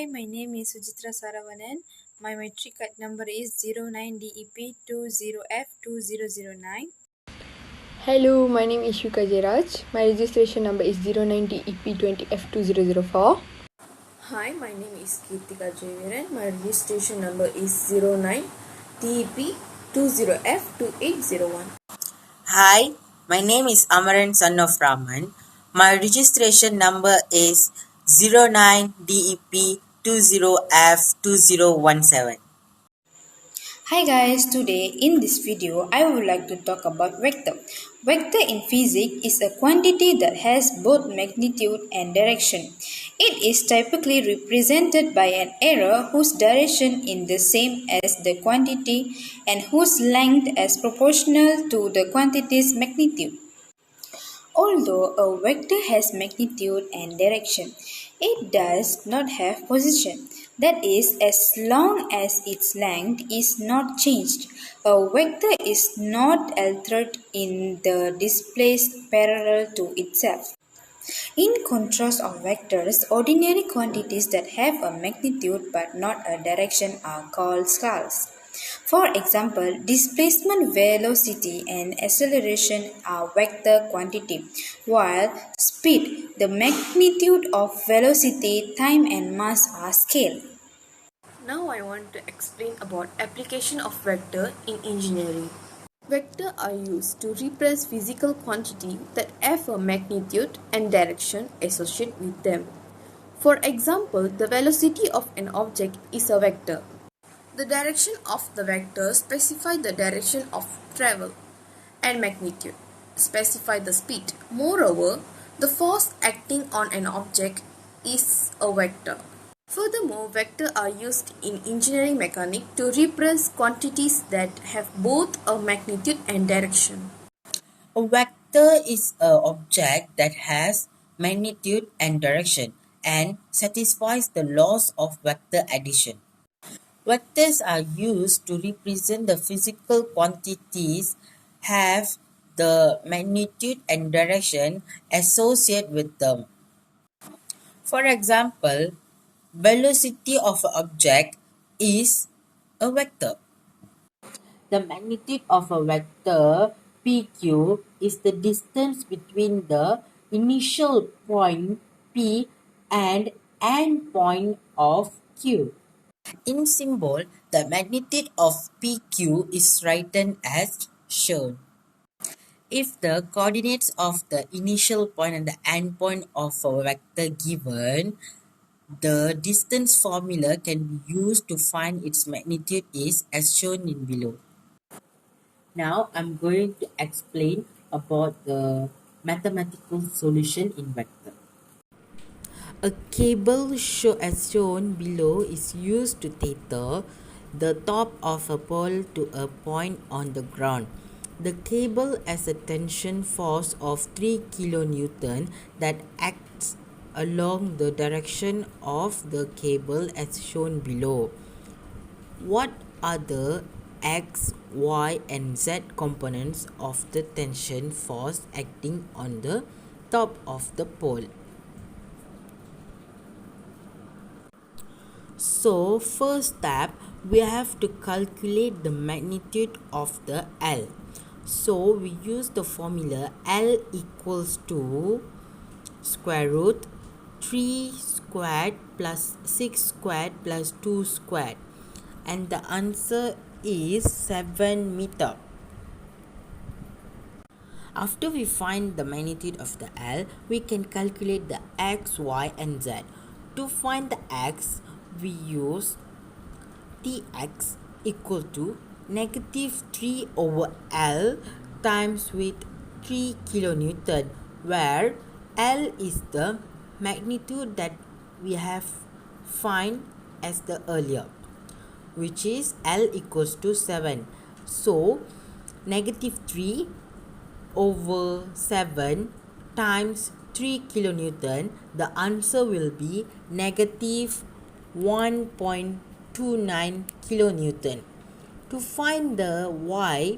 Hi, my name is SUJITRA SARAVANAN. My matric card number is 09DEP20F2009. Hello, my name is SHVIKA A. JAIRAJ. My registration number is 09DEP20F2004. Hi, my name is KHIRTIGAH A. Jeyaviran. My registration number is 09DEP20F2801. Hi, my name is AMARAN son of RAHMAN. My registration number is 09DEP20F2017. Hi guys, today in this video I would like to talk about vector. Vector in physics is a quantity that has both magnitude and direction. It is typically represented by an arrow whose direction is the same as the quantity and whose length is proportional to the quantity's magnitude. Although a vector has magnitude and direction, it does not have position. That is, as long as its length is not changed, a vector is not altered in the displaced parallel to itself. In contrast of vectors, ordinary quantities that have a magnitude but not a direction are called scalars. For example, displacement, velocity, and acceleration are vector quantity, while speed, the magnitude of velocity, time, and mass are scale. Now I want to explain about application of vector in engineering. Vectors are used to represent physical quantity that have a magnitude and direction associated with them. For example, the velocity of an object is a vector. The direction of the vector specifies the direction of travel, and magnitude specify the speed. Moreover, the force acting on an object is a vector. Furthermore, vectors are used in engineering mechanics to represent quantities that have both a magnitude and direction. A vector is an object that has magnitude and direction and satisfies the laws of vector addition. Vectors are used to represent the physical quantities have the magnitude and direction associated with them. For example, velocity of an object is a vector. The magnitude of a vector PQ is the distance between the initial point P and end point of Q. In symbol, the magnitude of PQ is written as shown. If the coordinates of the initial point and the end point of a vector given, the distance formula can be used to find its magnitude is as shown in below. Now I'm going to explain about the mathematical solution in vector. A cable as shown below is used to tether the top of a pole to a point on the ground. The cable has a tension force of 3 kN that acts along the direction of the cable as shown below. What are the X, Y, and Z components of the tension force acting on the top of the pole? So first step, we have to calculate the magnitude of the L. So we use the formula L equals to square root 3 squared plus 6 squared plus 2 squared, and the answer is 7 meter. After we find the magnitude of the L, we can calculate the X, Y, and Z. To find the X, we use Tx equal to negative 3 over L times with 3 kilonewton, where L is the magnitude that we have find as the earlier, which is L equals to 7. So negative 3 over 7 times 3 kilonewton, the answer will be negative 1.29 kilonewton. To find the Y,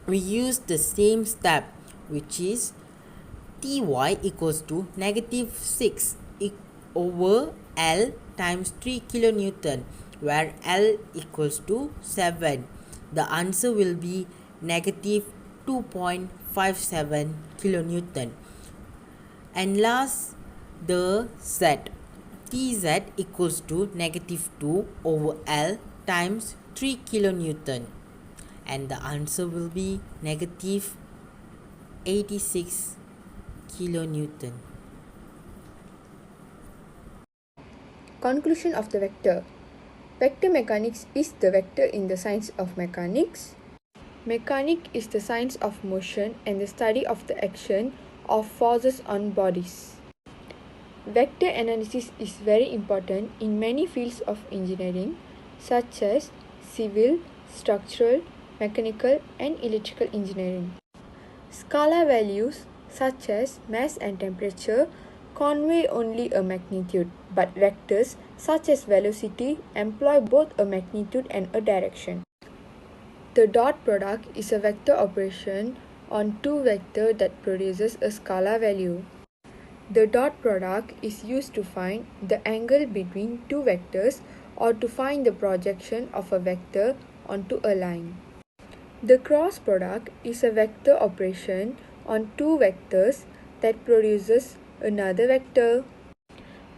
we use the same step, which is Ty equals to negative 6 over L times 3 kilonewton, where L equals to 7. The answer will be negative 2.57 kilonewton. And last, the Z. Tz equals to negative 2 over L times 3 kilonewton. And the answer will be negative 86 kilonewton. Conclusion of the vector. Vector mechanics is the vector in the science of mechanics. Mechanics is the science of motion and the study of the action of forces on bodies. Vector analysis is very important in many fields of engineering such as civil, structural, mechanical and electrical engineering. Scalar values such as mass and temperature convey only a magnitude, but vectors such as velocity employ both a magnitude and a direction. The dot product is a vector operation on two vectors that produces a scalar value. The dot product is used to find the angle between two vectors or to find the projection of a vector onto a line. The cross product is a vector operation on two vectors that produces another vector.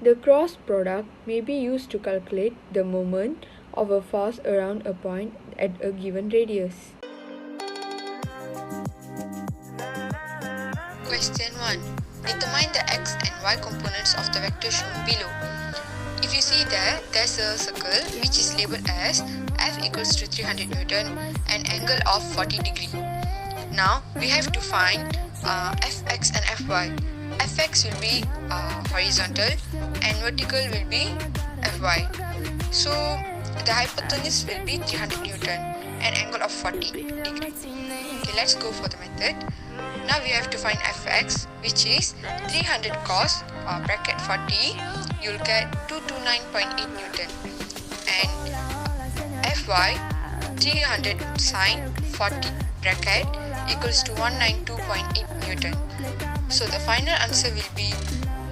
The cross product may be used to calculate the moment of a force around a point at a given radius. Question 1. Determine the x and y components of the vector shown below. If you see there, there's a circle which is labeled as F equals to 300 Newton and angle of 40 degree. Now we have to find Fx and Fy. Fx will be horizontal and vertical will be Fy. So the hypotenuse will be 300 Newton and angle of 40 degree. Okay, let's go for the method. Now we have to find Fx, which is 300 cos bracket 40, you'll get 229.8 Newton, and Fy 300 sine 40 bracket equals to 192.8 Newton. So the final answer will be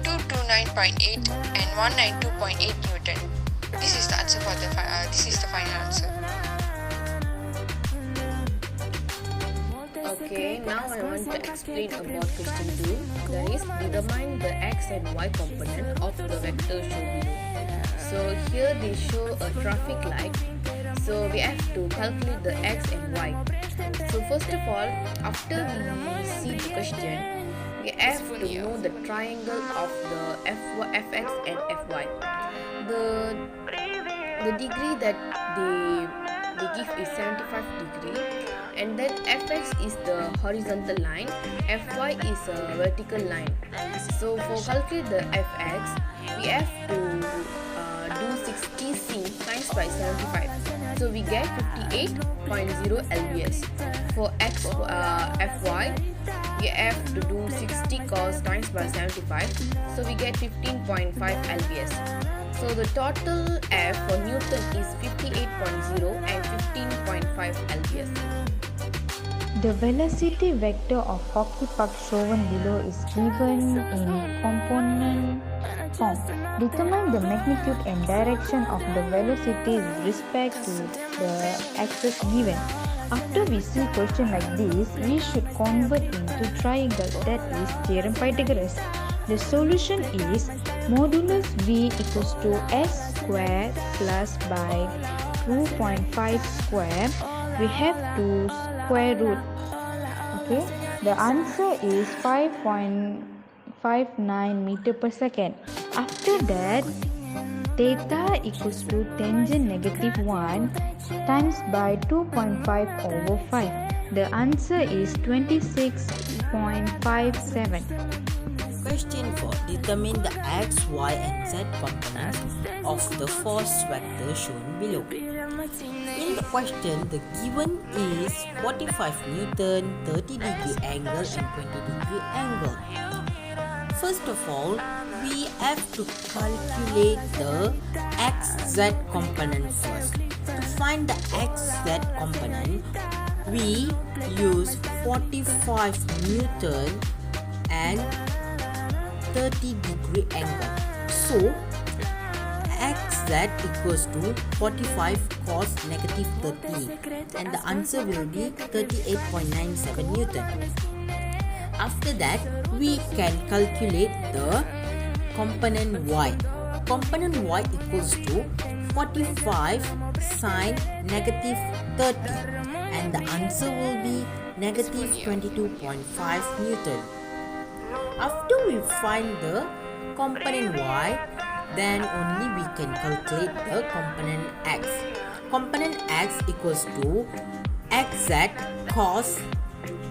229.8 and 192.8 Newton. This is the answer for the final answer. Okay, now I want to explain about question 2. That is, determine the x and y component of the vector shown below. So here they show a traffic light. So we have to calculate the x and y. So first of all, after we see the question, we have to know the triangle of the fx and fy. The degree that they give is 75 degree, and then fx is the horizontal line, fy is a vertical line. So for calculate the fx, we have to do 60c times by 75. So we get 58.0 lbs. For fy, we have to do 60 cos times by 75. So we get 15.5 lbs. So the total F for Newton is 58.0 and 15.5 lbs. The velocity vector of hockey puck shown below is given in component form. Determine the magnitude and direction of the velocity with respect to the axis given. After we see question like this, we should convert into triangle, that is theorem Pythagoras. The solution is modulus V equals to S square plus by 2.5 square. We have to square root. Okay, the answer is 5.59 meter per second. After that, theta equals to tangent negative 1 times by 2.5 over 5. The answer is 26.57. Question 4. Determine the x, y and z components of the force vector shown below. In the question, the given is 45 Newton, 30 degree angle and 20 degree angle. First of all, we have to calculate the xz component first. To find the xz component, we use 45 Newton and 30 degree angle. So xz equals to 45 cos negative 30, and the answer will be 38.97 Newton. After that, we can calculate the component y. Component y equals to 45 sine negative 30, and the answer will be negative 22.5 Newton. After we find the component y, then only we can calculate the component x. Component x equals to xz cos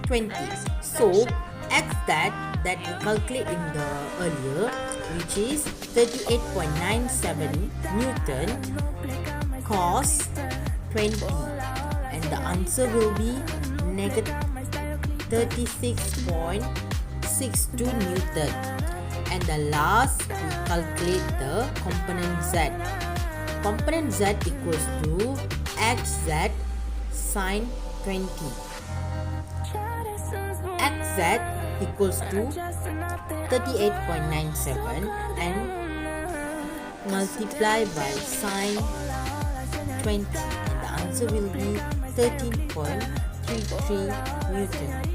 20. So x that we calculate in the earlier, which is 38.97 Newton cos 20, and the answer will be negative 36.62 Newton. And the last, we calculate the component z. Component z equals to xz sine 20. Xz equals to 38.97 and multiply by sine 20, and the answer will be 13.33 Newton.